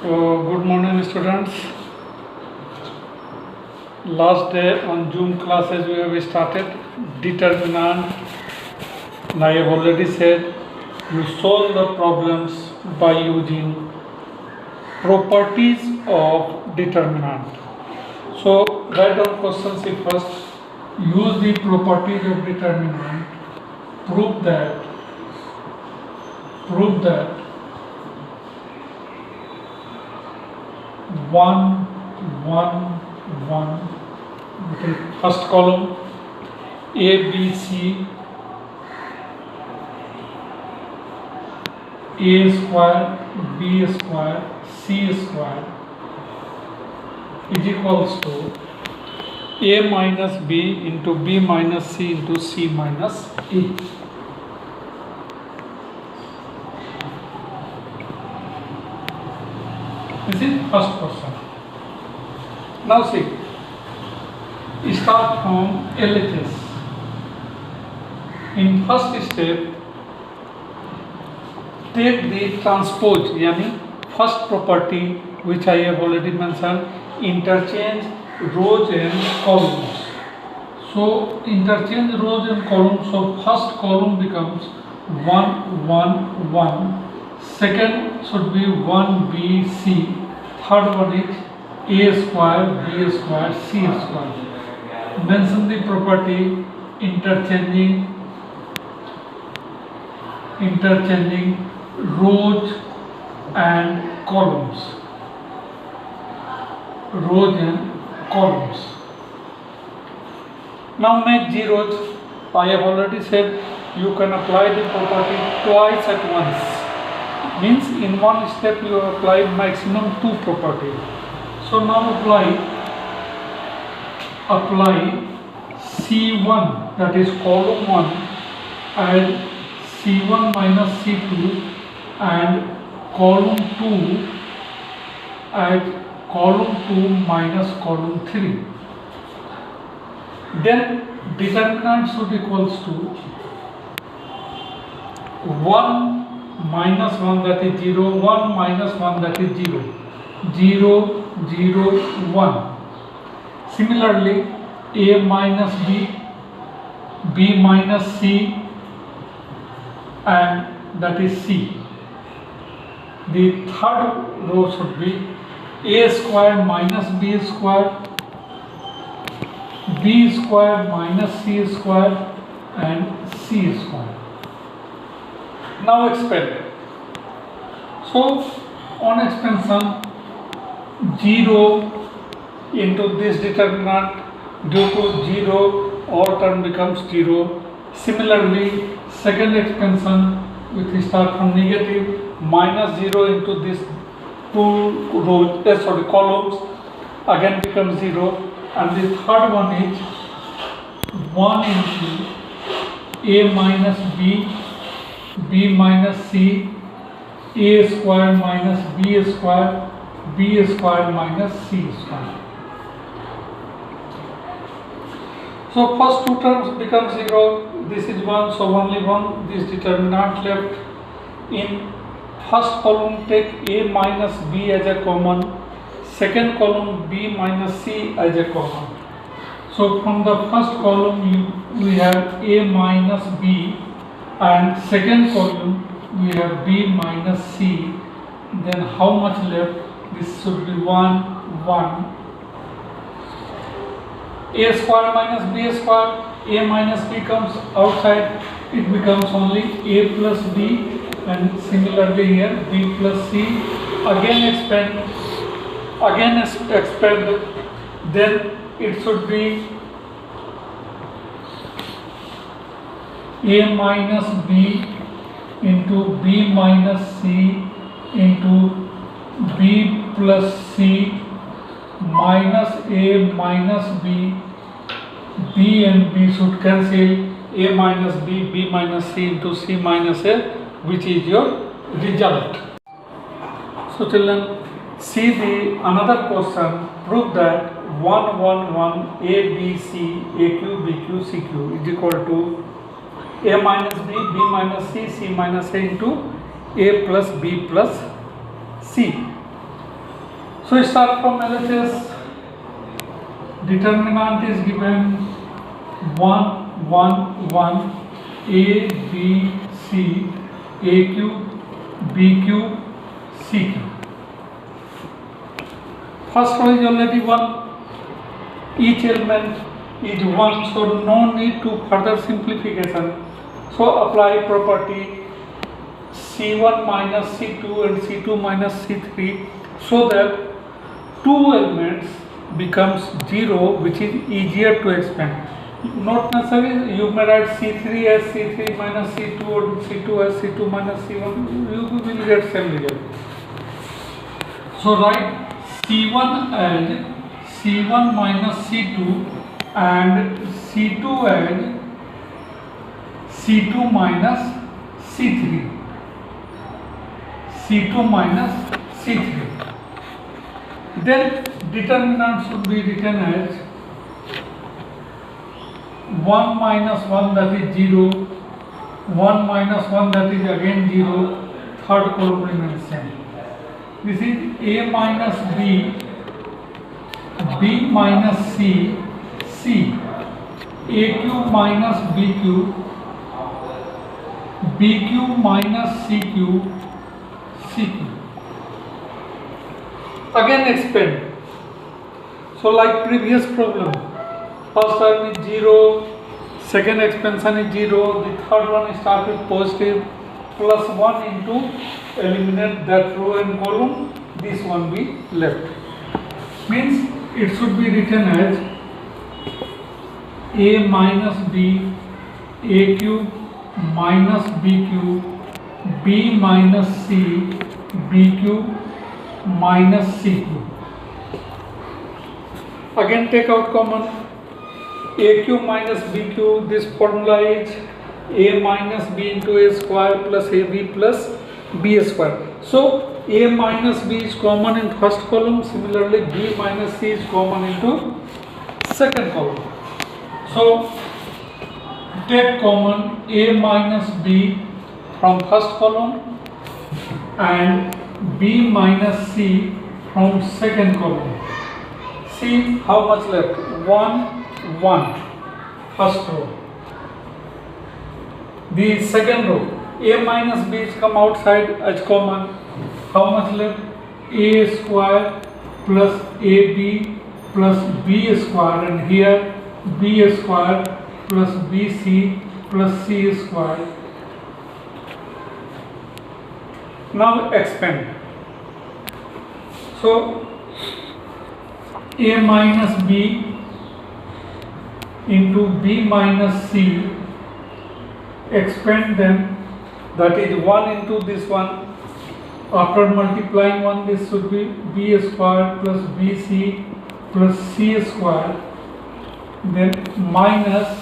Good morning, students. Last day on Zoom classes we have started determinant, and I have already said you solve the problems by using properties of determinant. So write down question C first. Use the properties of determinant. Prove that 1, 1, 1, okay, first column A, B, C, A square, B square, C square is equals to A minus B into B minus C into C minus A. This is first question. Now see, start from LHS. In first step, take the transpose, yani first property which I have already mentioned, interchange rows and columns. So interchange rows and columns. So first column becomes 1, 1, 1. Second should be 1, B, C. Third one is A square, B square, C square. Mention the property interchanging rows and columns. Rows and columns. Now make zeros. I have already said you can apply the property twice at once. Means in one step you apply maximum 2 properties. So now apply C1, that is column 1, and C1 minus C2, and column 2 and column 2 minus column 3. Then determinant should equals to 1 minus 1, that is 0, 1 minus 1, that is 0, 0, 0, 1. Similarly, A minus B, B minus C, and that is C. The third row should be A square minus B square, B square minus C square, and C square. Now expand. So on expansion, 0 into this determinant, due to 0 all term becomes 0. Similarly, second expansion with start from negative, minus 0 into this 2 rows, columns, again becomes 0. And the third one is 1 into A minus B, B minus C, A square minus B square, B square minus C square. So first 2 terms become 0, this is 1, so only 1, this determinant left. In first column take A minus B as a common, second column B minus C as a common. So from the first column we have A minus B, and second column we have B minus C. Then how much left? This should be 1, 1. A square minus B square, A minus B comes outside, it becomes only A plus B, and similarly here B plus C. Again expand, then it should be A minus B into B minus C into B plus C minus A minus B. B and B should cancel. A minus B, B minus C into C minus A, which is your result. So children, see the another question. Prove that 1, 1, 1 A, B, C, AQ, BQ, CQ is equal to A minus B, B minus C, C minus A into A plus B plus C. So start from LHS. Determinant is given 1, 1, 1, A, B, C, AQ, BQ, CQ. First row is already 1. Each element is 1, so no need to further simplification. So apply property C1 minus C2 and C2 minus C3 so that two elements becomes 0, which is easier to expand. Not necessarily you may write C3 as C3 minus C2 or C2 as C2 minus C1, you will get same result. So write C1 as C1 minus C2 and C2 as C2 minus C3. C2 minus C3. Then determinant should be written as 1 minus 1, that is 0, 1 minus 1, that is again 0, third column remains same. This is A minus B, B minus C, C, AQ minus BQ, BQ minus CQ, CQ. Again expand. So like previous problem, first term is 0, second expansion is 0, the third one starts with positive, plus 1 into eliminate that row and column, this one be left. Means it should be written as A minus B, AQ minus BQ, B minus C, BQ minus CQ. Again take out common. AQ minus BQ, this formula is A minus B into A square plus AB plus B square. So A minus B is common in first column, similarly B minus C is common into second column. So take common A minus B from first column and B minus C from second column. See how much left? 1, 1, first row. The second row, A minus B is come outside as common. How much left? A square plus AB plus B square, and here B square plus BC plus C square. Now expand. So A minus B into B minus C, expand them, that is 1 into this one. After multiplying 1, this should be B square plus BC plus C square, then minus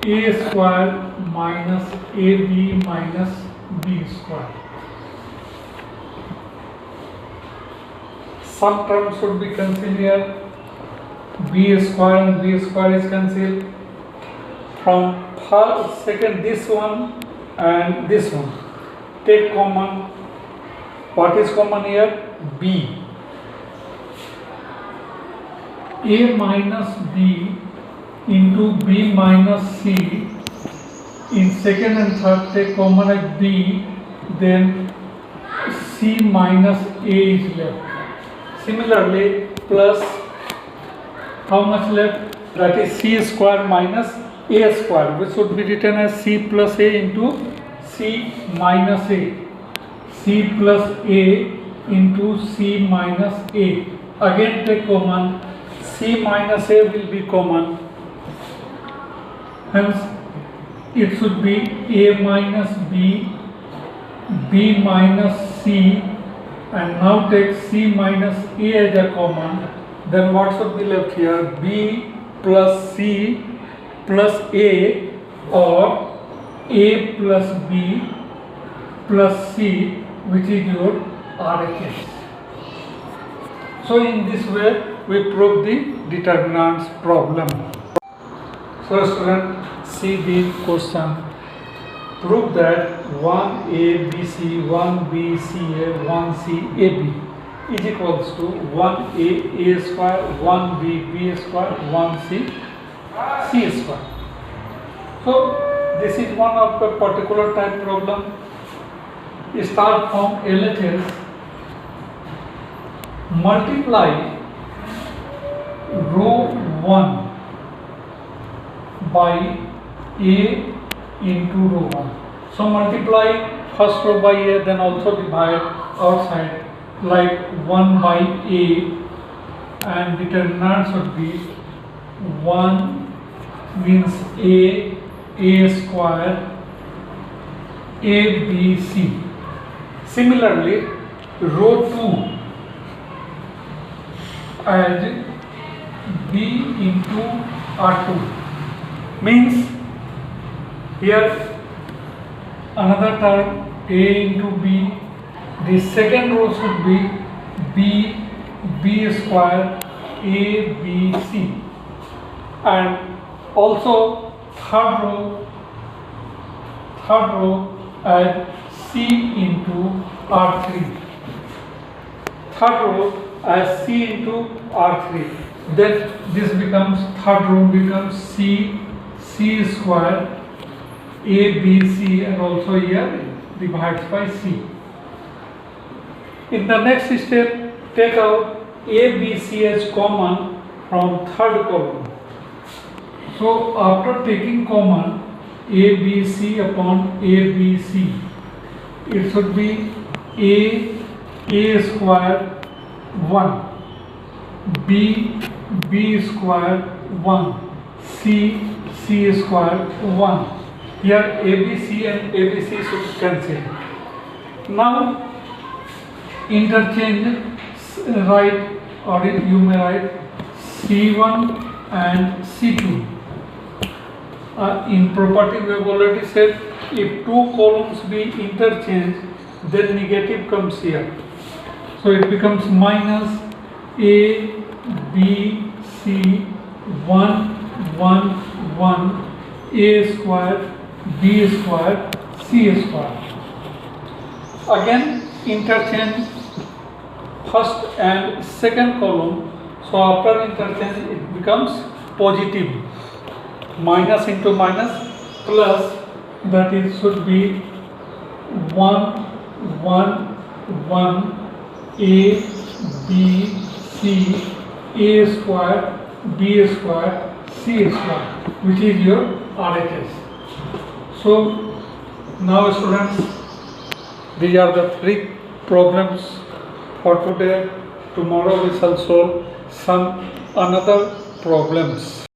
A square minus AB minus B square. Some terms should be cancelled here. B square and B square is cancelled. From first, second, this one and this one. Take common. What is common here? B. A minus B into B minus C. In second and third, take common as B. Then C minus A is left. Similarly, plus how much left? That is C square minus A square, which should be written as C plus A into C minus A. C plus A into C minus A. Again take common. C minus A will be common. Hence, it should be A minus B, B minus C, and now take C minus A as a common. Then what should be left here? B plus C plus A, or A plus B plus C, which is your RHS. So in this way we prove the determinants problem. So student, see the question. Prove that 1A BC, 1B CA, 1C AB is equals to 1a a square, 1b b square, 1c c square. So this is one of the particular type problem. Start from LHS. Multiply row 1 by a into row 1. So multiply first row by a, then also divide outside like 1 by a, and determinant should be 1 means a square, a b c. Similarly, row 2 as b into r2 means here another term a into b. The second row should be b square a b c, and also third row as c into r3. Third row as c into r3. Then this becomes, third row becomes c square a b c, and also here divides by c. In the next step, take out a b c as common from third column. So after taking common a b c upon a b c, it should be a square 1, b square 1, c square 1. Here ABC and ABC should cancel. Now interchange, write, or you may write C1 and C2. In property we have already said, if two columns be interchanged, then negative comes here. So it becomes minus A, B, C, 1, 1, 1, A square, B square, C square. Again interchange first and second column. So after interchange it becomes positive. Minus into minus plus, that it should be 1, 1, 1, A, B, C, A square, B square, C square, which is your RHS. So now students, these are the 3 problems for today. Tomorrow we shall solve some another problems.